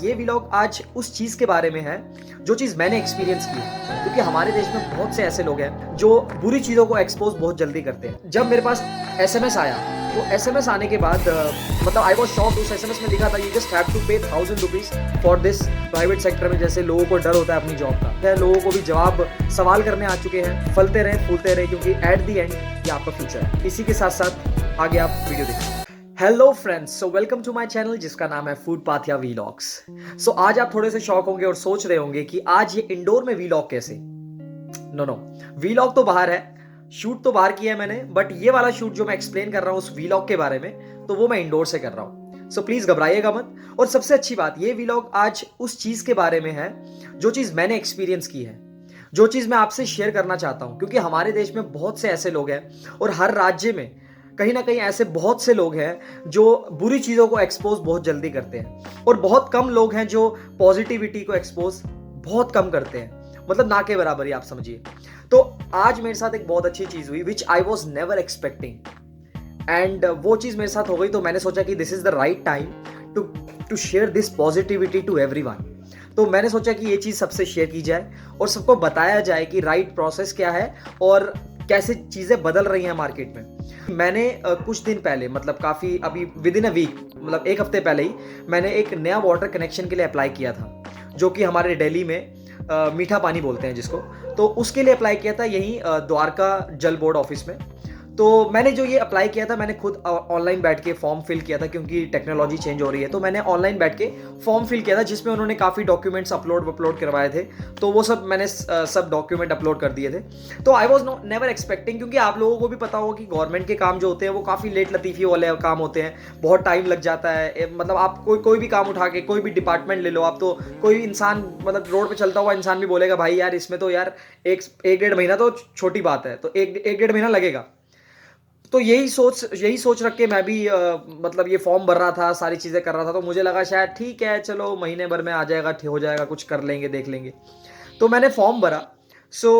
ये व्लॉग आज उस चीज़ के बारे में है जो चीज़ मैंने एक्सपीरियंस की है, क्योंकि हमारे देश में बहुत से ऐसे लोग हैं जो बुरी चीज़ों को एक्सपोज बहुत जल्दी करते हैं। जब मेरे पास एसएमएस आया तो एसएमएस आने के बाद मतलब आई वाज शॉक्ड। उस एसएमएस में लिखा था यू जस्ट हैव टू पे 1000 rupees for this. Private sector में जैसे लोगों को डर होता है अपनी जॉब का, लोगों को भी जवाब सवाल करने आ चुके हैं। फलते रहें फूलते रहें, क्योंकि एट द एंड ये आपका फ्यूचर है। इसी के साथ साथ आगे आप वीडियो देखें। Hello friends, so welcome to my channel जिसका नाम है फूड पाथिया व्लॉग्स। सो आज आप थोड़े से शॉक होंगे और सोच रहे होंगे कि आज ये इंडोर में व्लॉग कैसे। नो, व्लॉग तो बाहर है, शूट तो बाहर किया है मैंने, बट ये वाला शूट जो मैं एक्सप्लेन कर रहा हूँ उस व्लॉग के बारे में, तो वो मैं इंडोर से कर रहा हूँ। सो प्लीज घबराइएगा मत। और सबसे अच्छी बात, ये व्लॉग आज उस चीज के बारे में है जो चीज मैंने एक्सपीरियंस की है, जो चीज मैं आपसे शेयर करना चाहता हूं। क्योंकि हमारे देश में बहुत से ऐसे लोग हैं और हर राज्य में कहीं ना कहीं ऐसे बहुत से लोग हैं जो बुरी चीजों को एक्सपोज बहुत जल्दी करते हैं, और बहुत कम लोग हैं जो पॉजिटिविटी को एक्सपोज बहुत कम करते हैं, मतलब ना के बराबर ही आप समझिए। तो आज मेरे साथ एक बहुत अच्छी चीज हुई which I was never expecting, and वो चीज मेरे साथ हो गई। तो मैंने सोचा कि this is the right time to share this positivity to everyone. तो मैंने सोचा कि ये चीज सबसे शेयर की जाए और सबको बताया जाए कि राइट प्रोसेस क्या है और कैसे चीजें बदल रही हैं मार्केट में। मैंने कुछ दिन पहले, मतलब काफी अभी विद इन अ वीक, मतलब एक हफ्ते पहले ही मैंने एक नया वाटर कनेक्शन के लिए अप्लाई किया था, जो कि हमारे दिल्ली में मीठा पानी बोलते हैं जिसको। तो उसके लिए अप्लाई किया था यहीं द्वारका जल बोर्ड ऑफिस में। तो मैंने जो ये अप्लाई किया था, मैंने खुद ऑनलाइन बैठ के फॉर्म फिल किया था, क्योंकि टेक्नोलॉजी चेंज हो रही है। तो मैंने ऑनलाइन बैठ के फॉर्म फिल किया था, जिसमें उन्होंने काफ़ी डॉक्यूमेंट्स अपलोड करवाए थे। तो वो सब मैंने सब डॉक्यूमेंट अपलोड कर दिए थे। तो आई वॉज नेवर एक्सपेक्टिंग, क्योंकि आप लोगों को भी पता होगा कि गवर्नमेंट के काम जो होते हैं वो काफ़ी लेट लतीफ़ी वाले काम होते हैं, बहुत टाइम लग जाता है। मतलब आप कोई भी काम उठा के कोई भी डिपार्टमेंट ले लो आप, तो कोई इंसान, मतलब रोड पे चलता हुआ इंसान भी बोलेगा भाई यार इसमें तो यार एक डेढ़ महीना तो छोटी बात है, तो एक डेढ़ महीना लगेगा। तो यही सोच रख के मैं भी मतलब ये फॉर्म भर रहा था, सारी चीज़ें कर रहा था। तो मुझे लगा शायद ठीक है, चलो महीने भर में आ जाएगा, हो जाएगा, कुछ कर लेंगे, देख लेंगे। तो मैंने फॉर्म भरा। So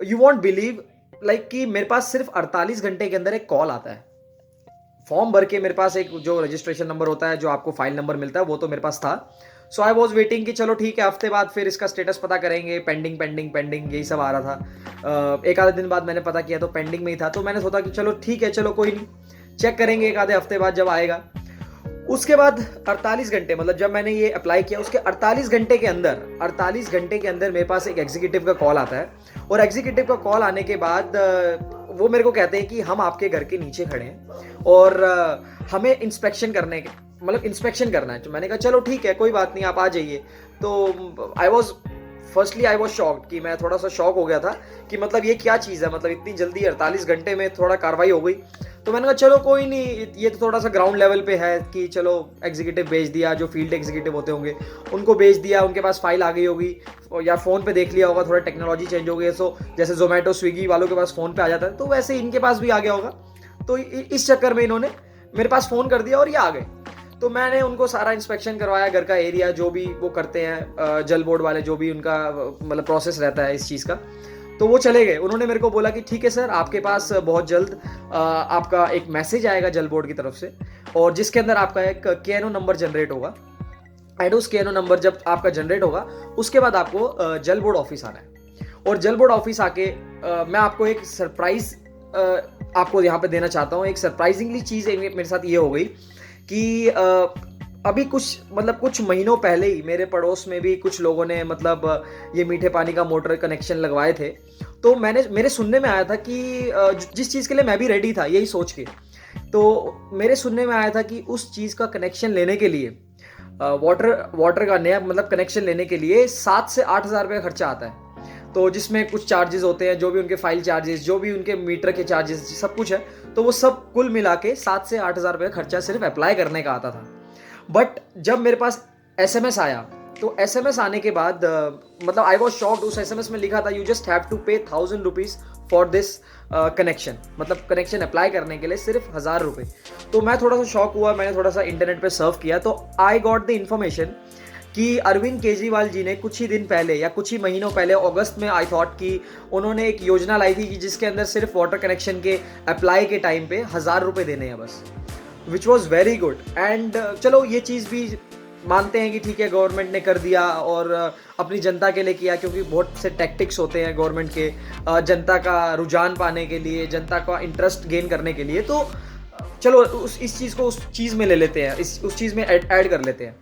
you won't believe, like कि मेरे पास सिर्फ 48 घंटे के अंदर एक कॉल आता है। फॉर्म भर के मेरे पास एक जो रजिस्ट्रेशन नंबर होता है, जो आपको फाइल नंबर मिलता है, वो तो मेरे पास था। सो आई वॉज वेटिंग कि चलो ठीक है, हफ्ते बाद फिर इसका स्टेटस पता करेंगे, पेंडिंग पेंडिंग पेंडिंग यही सब आ रहा था। एक आधे दिन बाद मैंने पता किया तो पेंडिंग में ही था। तो मैंने सोचा कि चलो ठीक है, चलो कोई नहीं, चेक करेंगे एक आधे हफ्ते बाद जब आएगा। उसके बाद 48 घंटे, मतलब जब मैंने ये अप्लाई किया उसके 48 घंटे के अंदर मेरे पास एक एग्जीक्यूटिव का कॉल आता है। और एग्जीक्यूटिव का कॉल आने के बाद वो मेरे को कहते हैं कि हम आपके घर के नीचे खड़े हैं और हमें इंस्पेक्शन करना है। तो मैंने कहा चलो ठीक है, कोई बात नहीं, आप आ जाइए। तो आई वॉज शॉक्ड, कि मैं थोड़ा सा शॉक हो गया था कि मतलब ये क्या चीज़ है, मतलब इतनी जल्दी 48 घंटे में थोड़ा कार्रवाई हो गई। तो मैंने कहा चलो कोई नहीं, ये तो थोड़ा सा ग्राउंड लेवल पे है कि चलो एग्जीक्यूटिव भेज दिया, जो फील्ड एग्जीक्यूटिव होते होंगे उनको भेज दिया, उनके पास फाइल आ गई होगी या फ़ोन पे देख लिया होगा, थोड़ा टेक्नोलॉजी चेंज हो गई है। सो जैसे जोमेटो स्विगी वालों के पास फ़ोन पे आ जाता है, तो वैसे इनके पास भी आ गया होगा। तो इस चक्कर में इन्होंने मेरे पास फ़ोन कर दिया और ये आ गए। तो मैंने उनको सारा इंस्पेक्शन करवाया, घर का एरिया जो भी वो करते हैं जल बोर्ड वाले, जो भी उनका मतलब प्रोसेस रहता है इस चीज़ का। तो वो चले गए। उन्होंने मेरे को बोला कि ठीक है सर, आपके पास बहुत जल्द आपका एक मैसेज आएगा जल बोर्ड की तरफ से, और जिसके अंदर आपका एक केएनओ नंबर जनरेट होगा। एंड उस केएनओ नंबर जब आपका जनरेट होगा, उसके बाद आपको जल बोर्ड ऑफिस आना है। और जल बोर्ड ऑफिस आके मैं आपको एक सरप्राइज आपको यहाँ पे देना चाहता हूँ। एक सरप्राइजिंगली चीज़ मेरे साथ ये हो गई कि अभी कुछ महीनों पहले ही मेरे पड़ोस में भी कुछ लोगों ने मतलब ये मीठे पानी का मोटर कनेक्शन लगवाए थे। तो मेरे सुनने में आया था कि जिस चीज़ के लिए मैं भी रेडी था यही सोच के, तो मेरे सुनने में आया था कि उस चीज़ का कनेक्शन लेने के लिए वाटर का नया मतलब कनेक्शन लेने के लिए 7 से 8 हज़ार रुपये का खर्चा आता है। तो जिसमें कुछ चार्जेस होते हैं, जो भी उनके फाइल चार्जेस, जो भी उनके मीटर के चार्जेस, सब कुछ है। तो वो सब कुल मिला के 7 से 8 हज़ार रुपये का खर्चा सिर्फ अप्लाई करने का आता था। बट जब मेरे पास एसएमएस आया, तो एसएमएस आने के बाद मतलब आई वॉज शॉक्ड। उस एसएमएस में लिखा था यू जस्ट हैव टू पे 1000 रुपीज फॉर दिस कनेक्शन, मतलब कनेक्शन अप्लाई करने के लिए सिर्फ 1000 रुपये। तो मैं थोड़ा सा शॉक हुआ, मैंने थोड़ा सा इंटरनेट पे सर्फ किया, तो आई गॉट द इन्फॉर्मेशन कि अरविंद केजरीवाल जी ने कुछ ही दिन पहले या कुछ ही महीनों पहले, अगस्त में आई थॉट, कि उन्होंने एक योजना लाई थी कि जिसके अंदर सिर्फ वाटर कनेक्शन के अप्लाई के टाइम पे 1000 रुपये देने हैं बस, which was very good. And चलो ये चीज़ भी मानते हैं कि ठीक है गवर्नमेंट ने कर दिया और अपनी जनता के लिए किया, क्योंकि बहुत से टैक्टिक्स होते हैं गवर्नमेंट के जनता का रुझान पाने के लिए, जनता का इंटरेस्ट गेन करने के लिए। तो चलो इस चीज़ को उस चीज़ में ले लेते हैं, उस चीज़ में ऐड कर लेते हैं।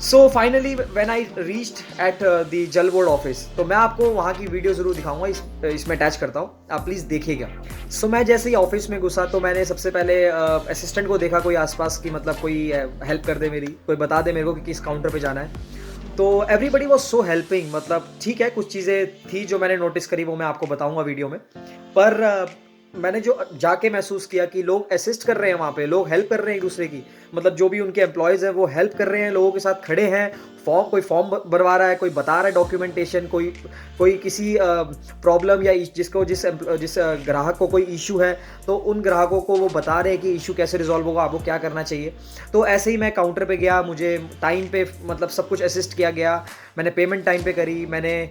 So finally when I reached at the जल बोर्ड ऑफिस, तो मैं आपको वहाँ की वीडियो ज़रूर दिखाऊंगा, इसमें अटैच करता हूँ, आप प्लीज़ देखिएगा। सो मैं जैसे ही ऑफिस में घुसा तो मैंने सबसे पहले असिस्टेंट को देखा, कोई आसपास की मतलब कोई हेल्प कर दे मेरी, कोई बता दे मेरे को कि किस काउंटर पे जाना है। तो एवरीबडी वॉज सो हेल्पिंग, मतलब ठीक है कुछ चीज़ें थी जो मैंने नोटिस करी, वो मैं आपको बताऊँगा वीडियो में। पर मैंने जो जाके महसूस किया कि लोग असिस्ट कर रहे हैं, वहाँ पे लोग हेल्प कर रहे हैं एक दूसरे की, मतलब जो भी उनके एम्प्लॉयज़ हैं वो हेल्प कर रहे हैं, लोगों के साथ खड़े हैं, कोई फॉर्म भरवा रहा है, कोई बता रहा है डॉक्यूमेंटेशन, कोई किसी प्रॉब्लम या जिस ग्राहक को कोई इशू है तो उन ग्राहकों को वो बता रहे हैं कि इशू कैसे रिजॉल्व होगा, आपको क्या करना चाहिए। तो ऐसे ही मैं काउंटर पे गया, मुझे टाइम पे मतलब सब कुछ असिस्ट किया गया, मैंने पेमेंट टाइम पे करी, मैंने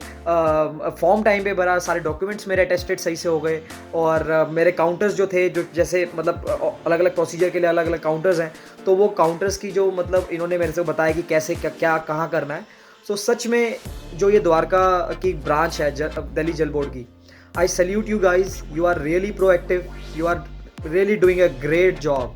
फॉर्म टाइम पे भरा, सारे डॉक्यूमेंट्स मेरे अटेस्टेड सही से हो गए। और मेरे काउंटर्स जो थे, जो जैसे मतलब अलग अलग प्रोसीजर के लिए अलग अलग काउंटर्स हैं, तो वो काउंटर्स की जो मतलब इन्होंने मेरे से बताया कि कैसे क्या कहाँ करना है। सो सच में जो ये द्वारका की ब्रांच है दिल्ली जल बोर्ड की, I salute you guys, you are really proactive, you are really doing a great job.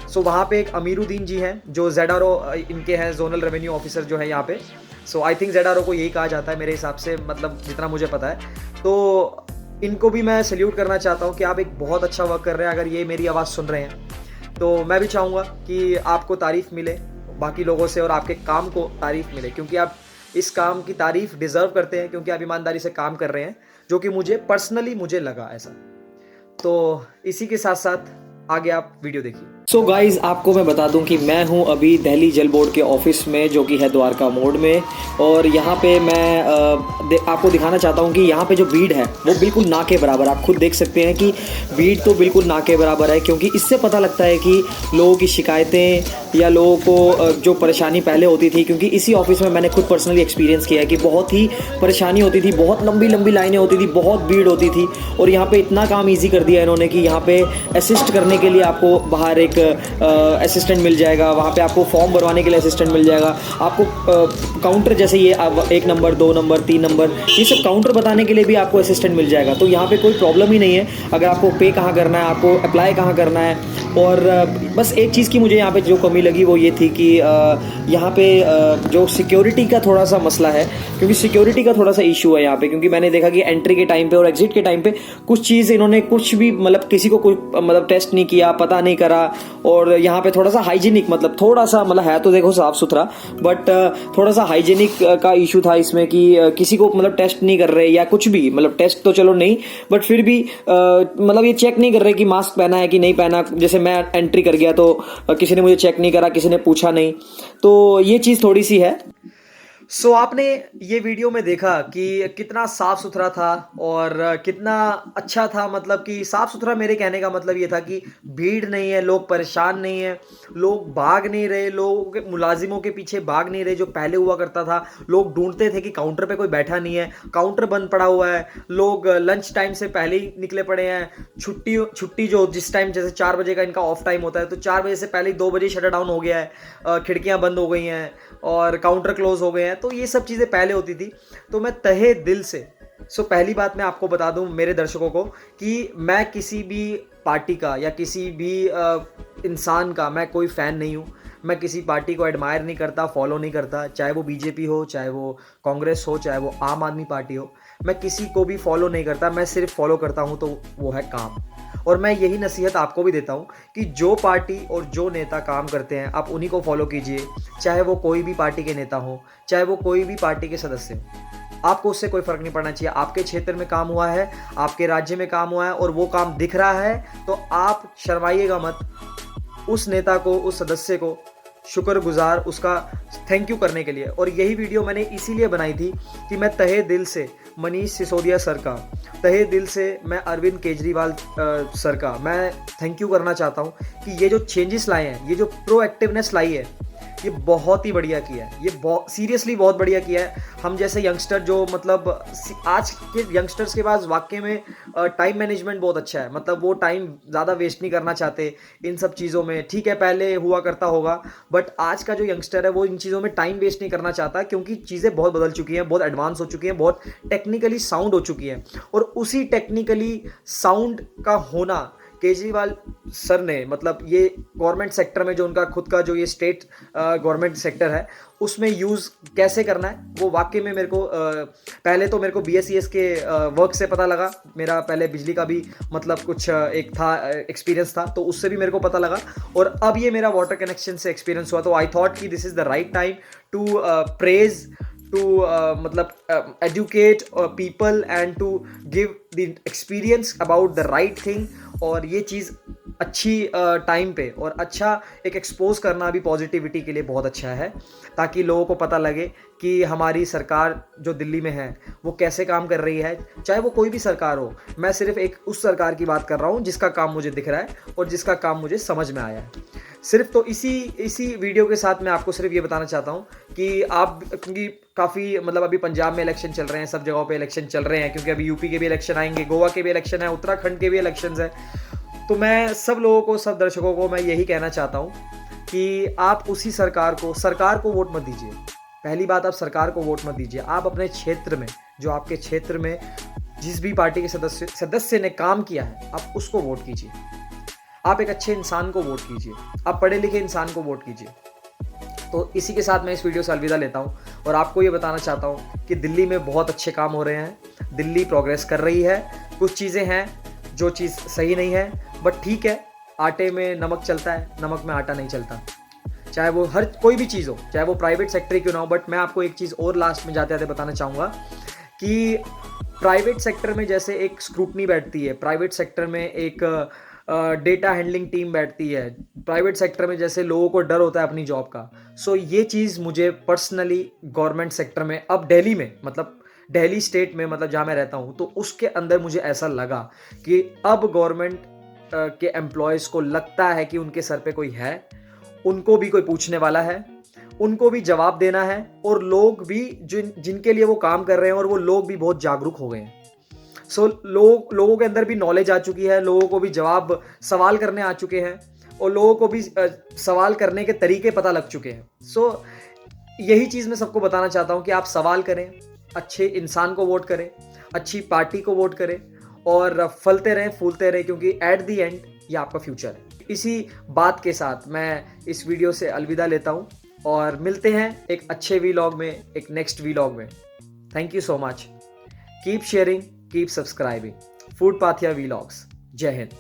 So वहाँ पे एक अमीरुद्दीन जी हैं जो ZRO इनके हैं, जोनल रेवेन्यू ऑफिसर जो है यहाँ पे। सो आई थिंक ZRO को यही कहा जाता है मेरे हिसाब से, मतलब जितना मुझे पता है। तो इनको भी मैं सैल्यूट करना चाहता हूँ कि आप एक बहुत अच्छा वर्क कर रहे हैं। अगर ये मेरी आवाज़ सुन रहे हैं तो मैं भी चाहूँगा कि आपको तारीफ़ मिले बाकी लोगों से और आपके काम को तारीफ़ मिले, क्योंकि आप इस काम की तारीफ़ डिज़र्व करते हैं, क्योंकि आप ईमानदारी से काम कर रहे हैं, जो कि मुझे पर्सनली लगा ऐसा। तो इसी के साथ साथ आगे आप वीडियो देखिए। सो गाइज आपको मैं बता दूं कि मैं हूं अभी दिल्ली जल बोर्ड के ऑफिस में, जो कि है द्वारका मोड़ में। और यहाँ पे मैं आपको दिखाना चाहता हूँ कि यहाँ पे जो भीड़ है वो बिल्कुल ना के बराबर, आप खुद देख सकते हैं कि भीड़ तो बिल्कुल ना के बराबर है। क्योंकि इससे पता लगता है कि लोगों की शिकायतें या लोगों को जो परेशानी पहले होती थी, क्योंकि इसी ऑफिस में मैंने खुद पर्सनली एक्सपीरियंस किया है कि बहुत ही परेशानी होती थी, बहुत लंबी लंबी लाइनें होती थी, बहुत भीड़ होती थी। और यहाँ पे इतना काम ईजी कर दिया इन्होंने कि यहाँ पे असिस्ट करने के लिए आपको बाहर एक असिस्टेंट मिल जाएगा, वहाँ पे आपको फॉर्म भरवाने के लिए असिस्टेंट मिल जाएगा, आपको काउंटर जैसे ये 1 नंबर 2 नंबर 3 नंबर ये सब काउंटर बताने के लिए भी आपको असिस्टेंट मिल जाएगा। तो यहाँ पे कोई प्रॉब्लम ही नहीं है अगर आपको पे कहाँ करना है, आपको अप्लाई कहाँ करना है। और बस एक चीज़ की मुझे यहाँ पे जो कमी लगी वो ये थी कि यहाँ पे जो सिक्योरिटी का थोड़ा सा मसला है, क्योंकि सिक्योरिटी का थोड़ा सा इशू है यहाँ पे। क्योंकि मैंने देखा कि एंट्री के टाइम पे और एग्जिट के टाइम पे कुछ चीज़ इन्होंने कुछ भी मतलब किसी को कोई मतलब टेस्ट नहीं किया, पता नहीं करा। और यहाँ पे थोड़ा सा हाइजीनिक मतलब थोड़ा सा मतलब है तो देखो साफ सुथरा, बट थोड़ा सा हाइजीनिक का इशू था इसमें कि किसी को मतलब टेस्ट नहीं कर रहे या कुछ भी, मतलब टेस्ट तो चलो नहीं, बट फिर भी मतलब ये चेक नहीं कर रहे कि मास्क पहना है कि नहीं पहना। जैसे मैं एंट्री कर गया तो किसी ने मुझे चेक नहीं करा, किसी ने पूछा नहीं, तो ये चीज़ थोड़ी सी है। सो आपने ये वीडियो में देखा कि कितना साफ सुथरा था और कितना अच्छा था। मतलब कि साफ सुथरा मेरे कहने का मतलब ये था कि भीड़ नहीं है, लोग परेशान नहीं है, लोग भाग नहीं रहे, लोग मुलाजिमों के पीछे भाग नहीं रहे जो पहले हुआ करता था। लोग ढूंढते थे कि काउंटर पे कोई बैठा नहीं है, काउंटर बंद पड़ा हुआ है, लोग लंच टाइम से पहले ही निकले पड़े हैं। छुट्टी जो जिस टाइम जैसे 4 बजे का इनका ऑफ टाइम होता है, तो 4 बजे से पहले ही 2 बजे शटर डाउन हो गया है, खिड़कियाँ बंद हो गई हैं और काउंटर क्लोज हो गए हैं। तो ये सब चीज़ें पहले होती थी। तो मैं तहे दिल से पहली बात मैं आपको बता दूं मेरे दर्शकों को कि मैं किसी भी पार्टी का या किसी भी इंसान का मैं कोई फ़ैन नहीं हूं। मैं किसी पार्टी को एडमायर नहीं करता, फॉलो नहीं करता, चाहे वो बीजेपी हो, चाहे वो कांग्रेस हो, चाहे वो आम आदमी पार्टी हो। मैं किसी को भी फॉलो नहीं करता, मैं सिर्फ फॉलो करता हूं तो वो है काम। और मैं यही नसीहत आपको भी देता हूं कि जो पार्टी और जो नेता काम करते हैं आप उन्हीं को फॉलो कीजिए, चाहे वो कोई भी पार्टी के नेता हो, चाहे वो कोई भी पार्टी के सदस्य हो। आपको उससे कोई फ़र्क नहीं पड़ना चाहिए। आपके क्षेत्र में काम हुआ है, आपके राज्य में काम हुआ है और वो काम दिख रहा है, तो आप शर्माइएगा मत। उस नेता को, उस सदस्य को शुक्रगुजार, उसका थैंक यू करने के लिए। और यही वीडियो मैंने इसीलिए बनाई थी कि मैं तहे दिल से मनीष सिसोदिया सर का, तहे दिल से मैं अरविंद केजरीवाल सर का मैं थैंक यू करना चाहता हूँ कि ये जो चेंजेस लाए हैं, ये जो प्रोएक्टिवनेस लाई है, ये बहुत ही बढ़िया किया है, ये सीरियसली बहुत बढ़िया किया है। हम जैसे यंगस्टर जो मतलब आज के यंगस्टर्स के पास वाकई में टाइम मैनेजमेंट बहुत अच्छा है, मतलब वो टाइम ज़्यादा वेस्ट नहीं करना चाहते इन सब चीज़ों में। ठीक है, पहले हुआ करता होगा, बट आज का जो यंगस्टर है वो इन चीज़ों में टाइम वेस्ट नहीं करना चाहता, क्योंकि चीज़ें बहुत बदल चुकी हैं, बहुत एडवांस हो चुकी हैं, बहुत टेक्निकली साउंड हो चुकी हैं। और उसी टेक्निकली साउंड का होना केजरीवाल सर ने, मतलब ये गवर्नमेंट सेक्टर में जो उनका खुद का जो ये स्टेट गवर्नमेंट सेक्टर है उसमें यूज़ कैसे करना है, वो वाकई में मेरे को पहले तो मेरे को BSES के वर्क से पता लगा। मेरा पहले बिजली का भी मतलब कुछ एक था एक्सपीरियंस था, तो उससे भी मेरे को पता लगा। और अब ये मेरा वाटर कनेक्शन से एक्सपीरियंस हुआ, तो आई थॉट कि this is the right time to praise, to मतलब educate people and to give the experience about the right thing। और ये चीज़ अच्छी टाइम पे और अच्छा एक एक्सपोज करना भी पॉजिटिविटी के लिए बहुत अच्छा है, ताकि लोगों को पता लगे कि हमारी सरकार जो दिल्ली में है वो कैसे काम कर रही है, चाहे वो कोई भी सरकार हो। मैं सिर्फ एक उस सरकार की बात कर रहा हूँ जिसका काम मुझे दिख रहा है और जिसका काम मुझे समझ में आया है सिर्फ। तो इसी वीडियो के साथ मैं आपको सिर्फ ये बताना चाहता हूँ कि आप, क्योंकि काफ़ी मतलब अभी पंजाब में इलेक्शन चल रहे हैं, सब जगहों पे इलेक्शन चल रहे हैं, क्योंकि अभी यूपी के भी इलेक्शन आएंगे, गोवा के भी इलेक्शन है, उत्तराखंड के भी इलेक्शंस है। तो मैं सब लोगों को, सब दर्शकों को मैं यही कहना चाहता हूँ कि आप उसी सरकार को वोट मत दीजिए। पहली बात, आप सरकार को वोट मत दीजिए, आप अपने क्षेत्र में, जो आपके क्षेत्र में जिस भी पार्टी के सदस्य ने काम किया है, आप उसको वोट कीजिए। आप एक अच्छे इंसान को वोट कीजिए, आप पढ़े लिखे इंसान को वोट कीजिए। तो इसी के साथ मैं इस वीडियो से अलविदा लेता हूँ और आपको ये बताना चाहता हूँ कि दिल्ली में बहुत अच्छे काम हो रहे हैं, दिल्ली प्रोग्रेस कर रही है। कुछ चीज़ें हैं जो चीज़ सही नहीं है, बट ठीक है, आटे में नमक चलता है, नमक में आटा नहीं चलता। चाहे वो हर कोई भी चीज़ हो, चाहे वो प्राइवेट सेक्टर क्यों ना हो। बट मैं आपको एक चीज़ और लास्ट में जाते जाते बताना चाहूँगा कि प्राइवेट सेक्टर में जैसे एक स्क्रूटनी बैठती है, प्राइवेट सेक्टर में एक डेटा हैंडलिंग टीम बैठती है, प्राइवेट सेक्टर में जैसे लोगों को डर होता है अपनी जॉब का। सो ये चीज़ मुझे पर्सनली गवर्नमेंट सेक्टर में, अब दिल्ली में, मतलब दिल्ली स्टेट में, मतलब जहाँ मैं रहता हूँ, तो उसके अंदर मुझे ऐसा लगा कि अब गवर्नमेंट के एम्प्लॉयज़ को लगता है कि उनके सर पे कोई है, उनको भी कोई पूछने वाला है, उनको भी जवाब देना है। और लोग भी जिनके लिए वो काम कर रहे हैं, और वो लोग भी बहुत जागरूक हो गए हैं। सो लोगों के अंदर भी नॉलेज आ चुकी है, लोगों को भी सवाल करने आ चुके हैं, और लोगों को भी सवाल करने के तरीके पता लग चुके हैं। सो यही चीज़ मैं सबको बताना चाहता हूँ कि आप सवाल करें, अच्छे इंसान को वोट करें, अच्छी पार्टी को वोट करें, और फलते रहें, फूलते रहें, क्योंकि एट दी एंड ये आपका फ्यूचर है। इसी बात के साथ मैं इस वीडियो से अलविदा लेता हूँ और मिलते हैं एक अच्छे वीलॉग में, एक नेक्स्ट वीलॉग में। Thank you so much. Keep sharing, keep subscribing. Food Pathiya vlogs. जय हिंद।